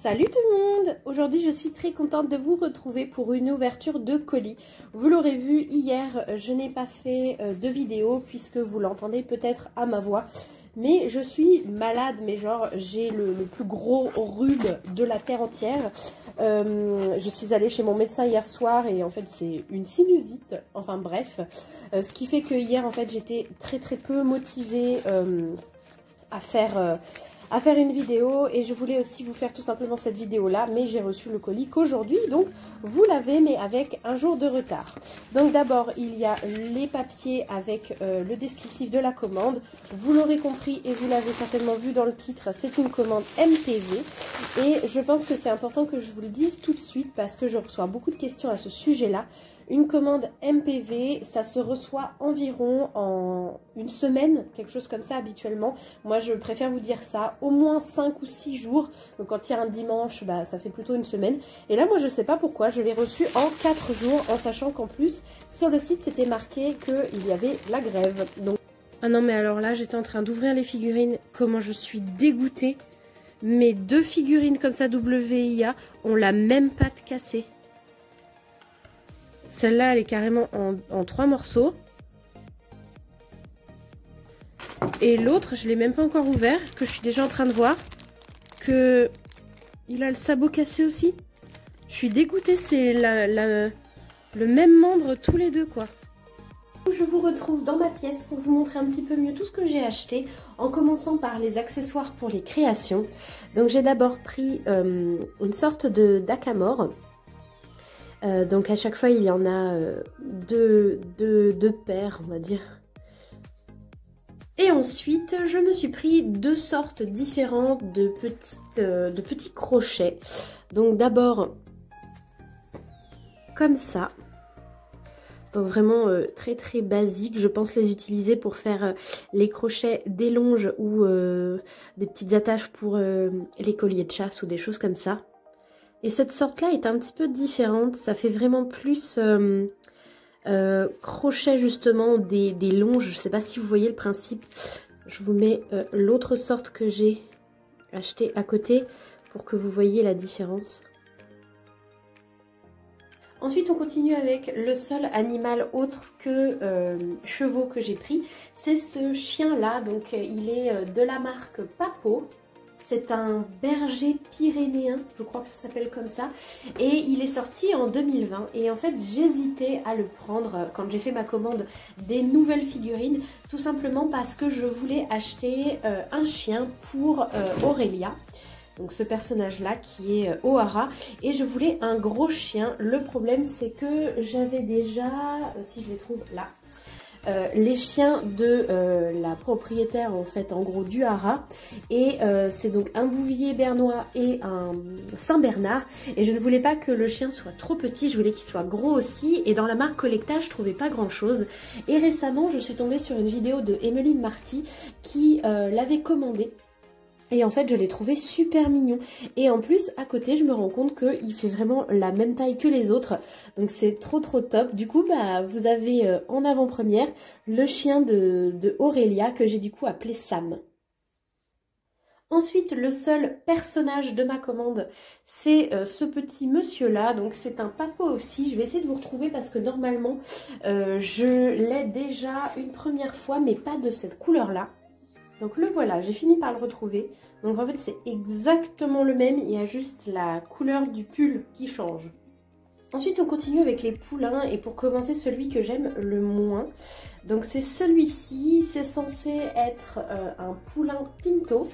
Salut tout le monde! Aujourd'hui je suis très contente de vous retrouver pour une ouverture de colis. Vous l'aurez vu hier, je n'ai pas fait de vidéo puisque vous l'entendez peut-être à ma voix. Mais je suis malade, mais genre j'ai le plus gros rhume de la terre entière. Je suis allée chez mon médecin hier soir et en fait c'est une sinusite, enfin bref. Ce qui fait que hier en fait j'étais très peu motivée à faire une vidéo et je voulais aussi vous faire tout simplement cette vidéo là, mais j'ai reçu le colis qu'aujourd'hui, donc vous l'avez mais avec un jour de retard. Donc d'abord il y a les papiers avec le descriptif de la commande. Vous l'aurez compris et vous l'avez certainement vu dans le titre, c'est une commande MPV et je pense que c'est important que je vous le dise tout de suite parce que je reçois beaucoup de questions à ce sujet là. Une commande MPV, ça se reçoit environ en une semaine, quelque chose comme ça habituellement. Moi, je préfère vous dire ça, au moins 5 ou 6 jours. Donc quand il y a un dimanche, bah, ça fait plutôt une semaine. Et là, moi, je sais pas pourquoi, je l'ai reçu en 4 jours, en sachant qu'en plus, sur le site, c'était marqué qu'il y avait la grève. Donc... Ah non, mais alors là, j'étais en train d'ouvrir les figurines. Comment je suis dégoûtée. Mes 2 figurines comme ça, WIA, ont la même pâte cassée. Celle-là, elle est carrément en 3 morceaux. Et l'autre, je ne l'ai même pas encore ouvert, que je suis déjà en train de voir. Que il a le sabot cassé aussi. Je suis dégoûtée, c'est le même membre tous les deux, quoi. Je vous retrouve dans ma pièce pour vous montrer un petit peu mieux tout ce que j'ai acheté. En commençant par les accessoires pour les créations. Donc j'ai d'abord pris une sorte de dakamor. Donc à chaque fois il y en a deux paires on va dire. Et ensuite je me suis pris 2 sortes différentes de petits crochets. Donc d'abord comme ça. Donc vraiment très basique. Je pense les utiliser pour faire les crochets des longes ou des petites attaches pour les colliers de chasse ou des choses comme ça. Et cette sorte-là est un petit peu différente, ça fait vraiment plus crochet justement des longes, je ne sais pas si vous voyez le principe. Je vous mets l'autre sorte que j'ai achetée à côté pour que vous voyez la différence. Ensuite on continue avec le seul animal autre que chevaux que j'ai pris, c'est ce chien-là, donc il est de la marque Papo. C'est un berger pyrénéen, je crois que ça s'appelle comme ça. Et il est sorti en 2020. Et en fait, j'hésitais à le prendre quand j'ai fait ma commande des nouvelles figurines. Tout simplement parce que je voulais acheter un chien pour Aurélia. Donc ce personnage-là qui est O'Hara. Et je voulais un gros chien. Le problème, c'est que j'avais déjà, si je les trouve là... les chiens de la propriétaire en fait en gros du Hara et c'est donc un bouvier bernois et un Saint-Bernard et je ne voulais pas que le chien soit trop petit, je voulais qu'il soit gros aussi et dans la marque Collecta je trouvais pas grand chose et récemment je suis tombée sur une vidéo de Emeline Marty qui l'avait commandé. Et en fait, je l'ai trouvé super mignon. Et en plus, à côté, je me rends compte qu'il fait vraiment la même taille que les autres. Donc c'est trop top. Du coup, bah, vous avez en avant-première le chien de Aurélia que j'ai du coup appelé Sam. Ensuite, le seul personnage de ma commande, c'est ce petit monsieur-là. Donc c'est un Papo aussi. Je vais essayer de vous retrouver parce que normalement, je l'ai déjà une première fois, mais pas de cette couleur-là. Donc le voilà, j'ai fini par le retrouver. Donc en fait c'est exactement le même, il y a juste la couleur du pull qui change. Ensuite on continue avec les poulains et pour commencer celui que j'aime le moins. Donc c'est celui-ci, c'est censé être un poulain pinto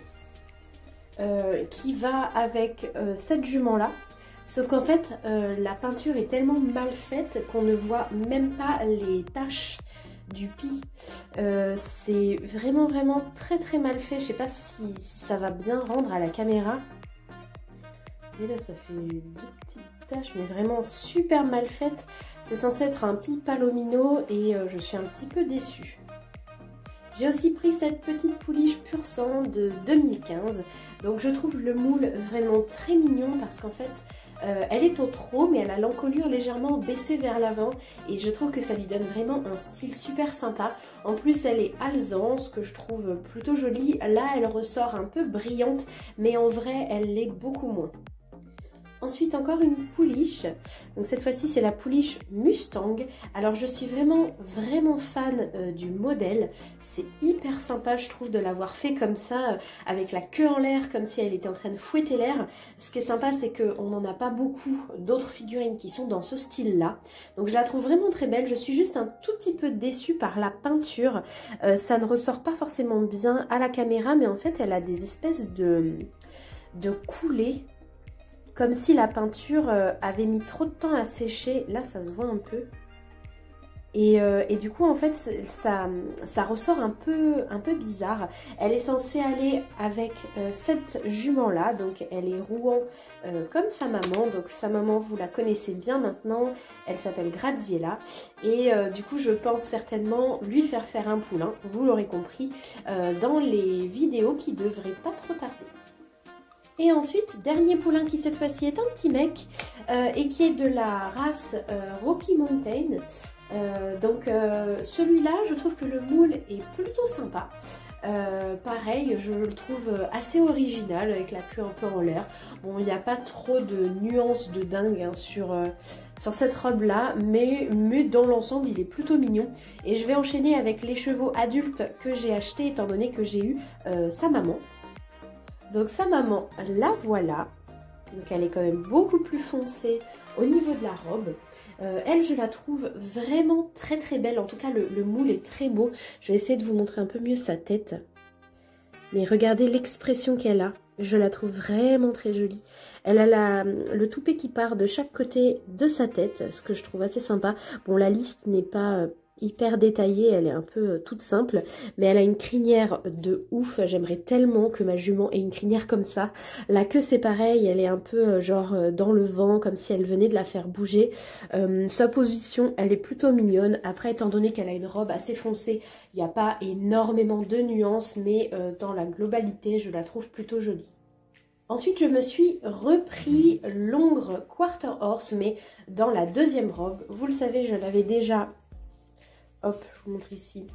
qui va avec cette jument là. Sauf qu'en fait la peinture est tellement mal faite qu'on ne voit même pas les taches du pis. C'est vraiment très mal fait. Je sais pas si ça va bien rendre à la caméra. Et là ça fait 2 petites taches mais vraiment super mal faites. C'est censé être un pis palomino et je suis un petit peu déçue. J'ai aussi pris cette petite pouliche pur sang de 2015. Donc je trouve le moule vraiment très mignon parce qu'en fait elle est au trot mais elle a l'encolure légèrement baissée vers l'avant et je trouve que ça lui donne vraiment un style super sympa. En plus elle est alezan, ce que je trouve plutôt joli. Là elle ressort un peu brillante mais en vrai elle l'est beaucoup moins. Ensuite, encore une pouliche. Donc cette fois-ci, c'est la pouliche Mustang. Alors je suis vraiment fan du modèle. C'est hyper sympa, je trouve, de l'avoir fait comme ça, avec la queue en l'air, comme si elle était en train de fouetter l'air. Ce qui est sympa, c'est qu'on n'en a pas beaucoup d'autres figurines qui sont dans ce style-là. Donc je la trouve vraiment très belle. Je suis juste un tout petit peu déçue par la peinture. Ça ne ressort pas forcément bien à la caméra, mais en fait, elle a des espèces de coulées. Comme si la peinture avait mis trop de temps à sécher. Là, ça se voit un peu. Et du coup, en fait, ça ressort un peu bizarre. Elle est censée aller avec cette jument-là. Donc, elle est Rouen comme sa maman. Donc, sa maman, vous la connaissez bien maintenant. Elle s'appelle Graziella. Et du coup, je pense certainement lui faire un poulain. Vous l'aurez compris dans les vidéos qui devraient pas trop tarder. Et ensuite, dernier poulain qui cette fois-ci est un petit mec et qui est de la race Rocky Mountain. Donc celui-là, je trouve que le moule est plutôt sympa. Pareil, je le trouve assez original avec la queue un peu en l'air. Bon, il n'y a pas trop de nuances de dingue hein, sur cette robe-là, mais dans l'ensemble, il est plutôt mignon. Et je vais enchaîner avec les chevaux adultes que j'ai achetés étant donné que j'ai eu sa maman. Donc sa maman, la voilà. Donc elle est quand même beaucoup plus foncée au niveau de la robe. Elle, je la trouve vraiment très belle. En tout cas, le moule est très beau. Je vais essayer de vous montrer un peu mieux sa tête. Mais regardez l'expression qu'elle a. Je la trouve vraiment très jolie. Elle a le toupet qui part de chaque côté de sa tête, ce que je trouve assez sympa. Bon, la liste n'est pas hyper détaillée, elle est un peu toute simple, mais elle a une crinière de ouf. J'aimerais tellement que ma jument ait une crinière comme ça. La queue c'est pareil, elle est un peu genre dans le vent, comme si elle venait de la faire bouger. Sa position, elle est plutôt mignonne. Après, étant donné qu'elle a une robe assez foncée, il n'y a pas énormément de nuances, mais dans la globalité, je la trouve plutôt jolie. Ensuite, je me suis repris l'Hongre Quarter Horse, mais dans la deuxième robe. Vous le savez, je l'avais déjà... Hop, je vous montre ici.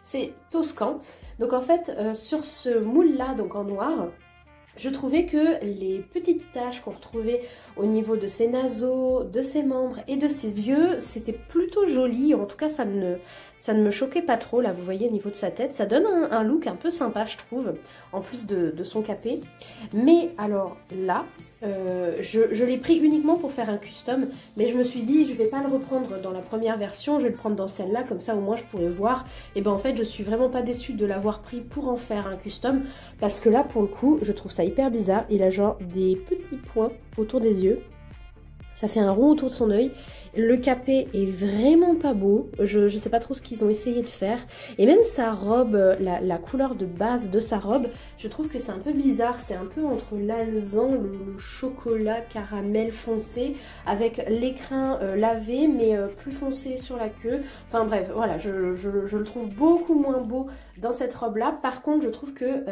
C'est Toscan. Donc en fait, sur ce moule-là, donc en noir, je trouvais que les petites taches qu'on retrouvait au niveau de ses naseaux, de ses membres et de ses yeux, c'était plutôt joli. En tout cas, ça ne me choquait pas trop. Là, vous voyez, au niveau de sa tête, ça donne un look un peu sympa, je trouve, en plus de son capé. Mais alors là... je l'ai pris uniquement pour faire un custom, mais je me suis dit je vais pas le reprendre dans la première version, je vais le prendre dans celle-là, comme ça au moins je pourrais voir. Et ben en fait je suis vraiment pas déçue de l'avoir pris pour en faire un custom, parce que là pour le coup je trouve ça hyper bizarre. Il a genre des petits points autour des yeux, ça fait un rond autour de son œil. Le capé est vraiment pas beau, je sais pas trop ce qu'ils ont essayé de faire. Et même sa robe, la couleur de base de sa robe, je trouve que c'est un peu bizarre. C'est un peu entre l'alezan, le chocolat caramel foncé, avec l'écrin lavé mais plus foncé sur la queue. Enfin bref, voilà, je le trouve beaucoup moins beau dans cette robe là. Par contre, je trouve que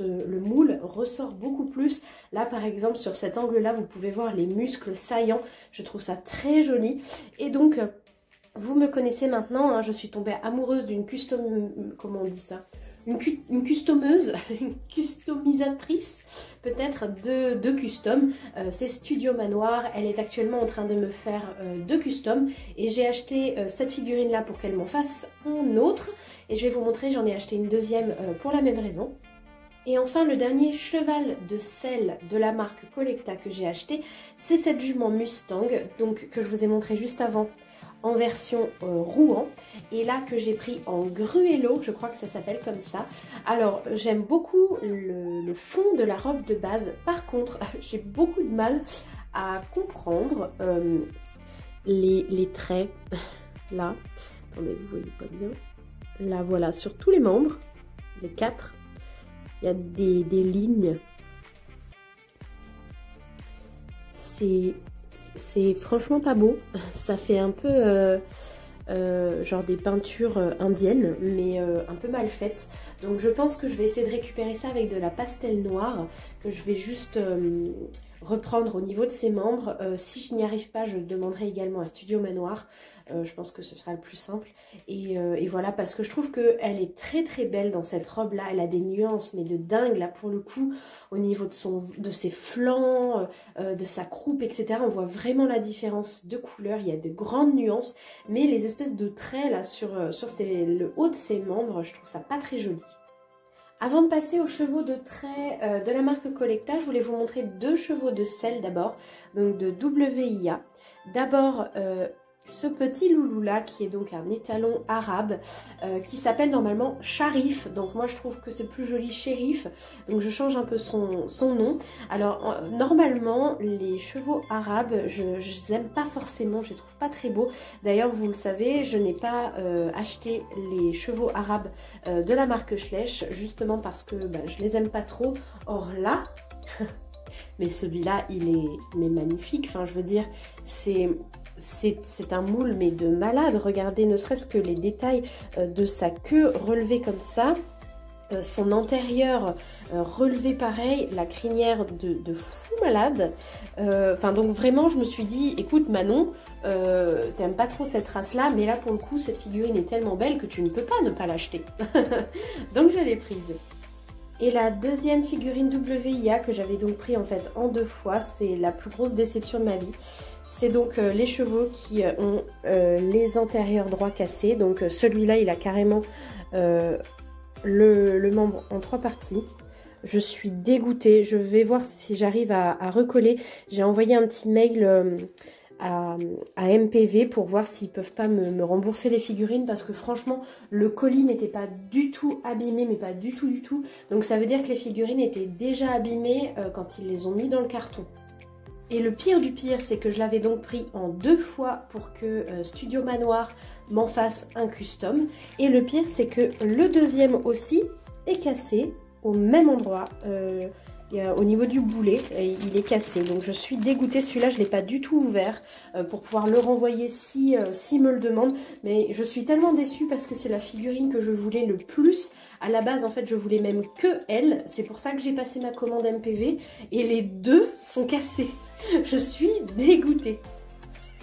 le moule ressort beaucoup plus. Là par exemple sur cet angle là, vous pouvez voir les muscles saillants. Je trouve ça très joli. Et donc, vous me connaissez maintenant, hein, je suis tombée amoureuse d'une comment on dit ça, une customeuse, une customisatrice peut-être de custom. C'est Studio Manoir. Elle est actuellement en train de me faire de custom. Et j'ai acheté cette figurine là pour qu'elle m'en fasse un autre. Et je vais vous montrer, j'en ai acheté une deuxième pour la même raison. Et enfin, le dernier cheval de selle de la marque Collecta que j'ai acheté, c'est cette jument Mustang, donc que je vous ai montré juste avant, en version Rouen. Et là, que j'ai pris en Gruello, je crois que ça s'appelle comme ça. Alors, j'aime beaucoup le fond de la robe de base. Par contre, j'ai beaucoup de mal à comprendre les traits. Là, attendez, vous voyez pas bien. Là, voilà, sur tous les membres, les 4. Il y a des lignes. C'est franchement pas beau. Ça fait un peu genre des peintures indiennes, mais un peu mal faites. Donc je pense que je vais essayer de récupérer ça avec de la pastel noire, que je vais juste reprendre au niveau de ses membres. Si je n'y arrive pas, je demanderai également à Studio Manoir. Je pense que ce sera le plus simple. Et voilà, parce que je trouve qu'elle est très très belle dans cette robe-là. Elle a des nuances, mais de dingue, là, pour le coup, au niveau de ses flancs, de sa croupe, etc. On voit vraiment la différence de couleur. Il y a de grandes nuances, mais les espèces de traits, là, sur le haut de ses membres, je trouve ça pas très joli. Avant de passer aux chevaux de trait de la marque Collecta, je voulais vous montrer deux chevaux de selle d'abord, donc de WIA. D'abord, ce petit loulou là qui est donc un étalon arabe qui s'appelle normalement Sharif, donc moi je trouve que c'est plus joli Shérif, donc je change un peu son nom. Alors normalement les chevaux arabes je les aime pas forcément, je les trouve pas très beaux. D'ailleurs vous le savez, je n'ai pas acheté les chevaux arabes de la marque Schleich justement parce que je les aime pas trop. Or là mais celui-là il est magnifique, enfin je veux dire c'est un moule mais de malade. Regardez ne serait-ce que les détails de sa queue relevée comme ça, son antérieur relevé pareil, la crinière de fou malade. Enfin donc vraiment je me suis dit écoute Manon, t'aimes pas trop cette race là, mais là pour le coup cette figurine est tellement belle que tu ne peux pas ne pas l'acheter. Donc je l'ai prise. Et la deuxième figurine WIA que j'avais donc pris en fait en 2 fois, c'est la plus grosse déception de ma vie. C'est donc les chevaux qui ont les antérieurs droits cassés. Donc celui-là, il a carrément le membre en 3 parties. Je suis dégoûtée. Je vais voir si j'arrive à recoller. J'ai envoyé un petit mail à MPV pour voir s'ils peuvent pas me rembourser les figurines, parce que franchement le colis n'était pas du tout abîmé, mais pas du tout. Donc ça veut dire que les figurines étaient déjà abîmées quand ils les ont mis dans le carton. Et le pire du pire, c'est que je l'avais donc pris en 2 fois pour que Studio Manoir m'en fasse un custom. Et le pire, c'est que le deuxième aussi est cassé au même endroit, au niveau du boulet, il est cassé. Donc je suis dégoûtée, celui-là je ne l'ai pas du tout ouvert pour pouvoir le renvoyer s'il me le demande. Mais je suis tellement déçue parce que c'est la figurine que je voulais le plus. À la base en fait je voulais même que elle, c'est pour ça que j'ai passé ma commande MPV et les deux sont cassés. Je suis dégoûtée.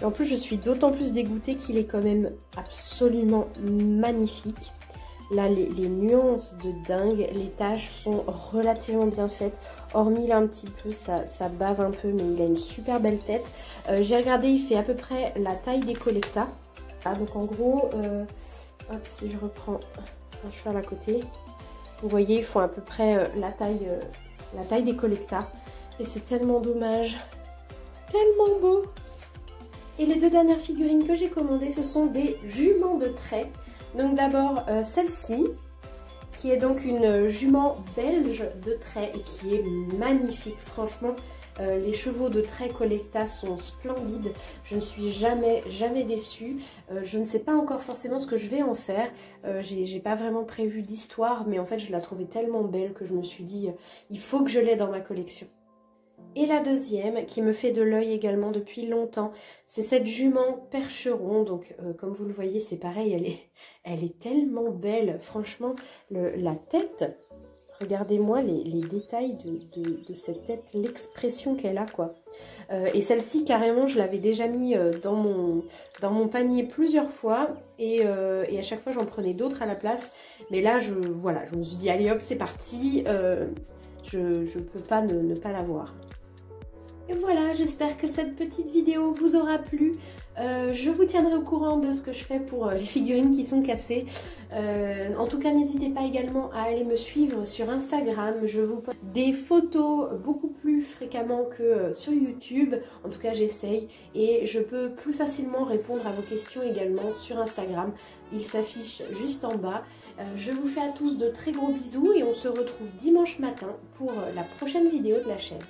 Et en plus je suis d'autant plus dégoûtée qu'il est quand même absolument magnifique. Là les nuances de dingue, les taches sont relativement bien faites, hormis là un petit peu ça bave un peu, mais il a une super belle tête. J'ai regardé, il fait à peu près la taille des Collecta. Ah, donc en gros, hop, si je reprends un cheval à côté, vous voyez ils font à peu près la taille des Collecta. Et c'est tellement dommage, tellement beau. Et les deux dernières figurines que j'ai commandées, ce sont des juments de trait. Donc d'abord celle-ci, qui est donc une jument belge de trait et qui est magnifique. Franchement, les chevaux de trait Collecta sont splendides. Je ne suis jamais déçue. Je ne sais pas encore forcément ce que je vais en faire. J'ai pas vraiment prévu d'histoire, mais en fait je la trouvais tellement belle que je me suis dit il faut que je l'ai dans ma collection. Et la deuxième, qui me fait de l'œil également depuis longtemps, c'est cette jument percheron. Donc comme vous le voyez, c'est pareil, elle est tellement belle. Franchement, la tête, regardez-moi les détails de cette tête, l'expression qu'elle a, quoi. Et celle-ci, carrément, je l'avais déjà mis dans mon panier plusieurs fois. Et à chaque fois, j'en prenais d'autres à la place. Mais là, voilà, je me suis dit, allez hop, c'est parti. Je peux pas ne pas l'avoir. Et voilà, j'espère que cette petite vidéo vous aura plu. Je vous tiendrai au courant de ce que je fais pour les figurines qui sont cassées. En tout cas, n'hésitez pas également à aller me suivre sur Instagram. Je vous poste des photos beaucoup plus fréquemment que sur YouTube. En tout cas, j'essaye. Et je peux plus facilement répondre à vos questions également sur Instagram. Il s'affiche juste en bas. Je vous fais à tous de très gros bisous et on se retrouve dimanche matin pour la prochaine vidéo de la chaîne.